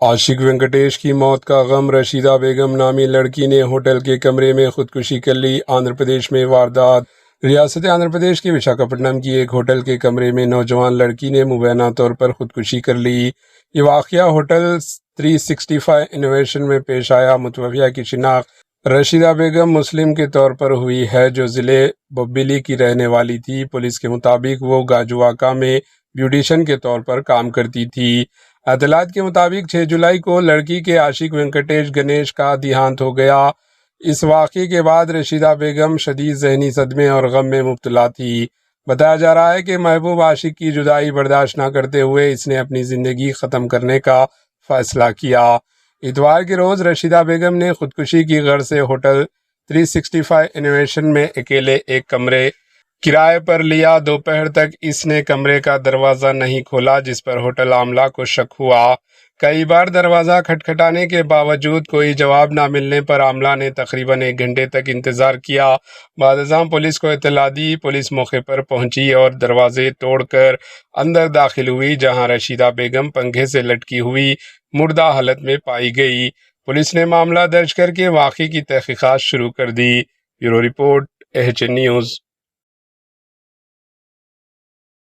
عاشق وینکٹیش کی موت کا غم، رشیدہ بیگم نامی لڑکی نے ہوٹل کے کمرے میں خودکشی کر لی۔ آندھرا پردیش میں واردات۔ ریاست آندھرا پردیش کے وشاکھاپٹنم کی ایک ہوٹل کے کمرے میں نوجوان لڑکی نے مبینہ طور پر خودکشی کر لی۔ یہ واقعہ ہوٹل 365 انوویشن میں پیش آیا۔ متوفیہ کی شناخت رشیدہ بیگم مسلم کے طور پر ہوئی ہے، جو ضلع بوبیلی کی رہنے والی تھی۔ پولیس کے مطابق وہ گاجواکا میں بیوٹیشین کے طور پر کام کرتی تھی۔ اطلاعات کے مطابق 6 جولائی کو لڑکی کے عاشق وینکٹیش گنیش کا دیہانت ہو گیا۔ اس واقعے کے بعد رشیدہ بیگم شدید ذہنی صدمے اور غم میں مبتلا تھی۔ بتایا جا رہا ہے کہ محبوب عاشق کی جدائی برداشت نہ کرتے ہوئے اس نے اپنی زندگی ختم کرنے کا فیصلہ کیا۔ اتوار کے روز رشیدہ بیگم نے خودکشی کی غرض سے ہوٹل 365 انوویشن میں اکیلے ایک کمرے کرائے پر لیا۔ دوپہر تک اس نے کمرے کا دروازہ نہیں کھولا، جس پر ہوٹل عملہ کو شک ہوا۔ کئی بار دروازہ کھٹکھٹانے کے باوجود کوئی جواب نہ ملنے پر عملہ نے تقریباً 1 گھنٹے تک انتظار کیا۔ بعد ازاں پولیس کو اطلاع دی۔ پولیس موقع پر پہنچی اور دروازے توڑ کر اندر داخل ہوئی، جہاں رشیدہ بیگم پنکھے سے لٹکی ہوئی مردہ حالت میں پائی گئی۔ پولیس نے معاملہ درج کر کے واقعے کی تحقیقات شروع کر دی۔ Bureau report, AHN news.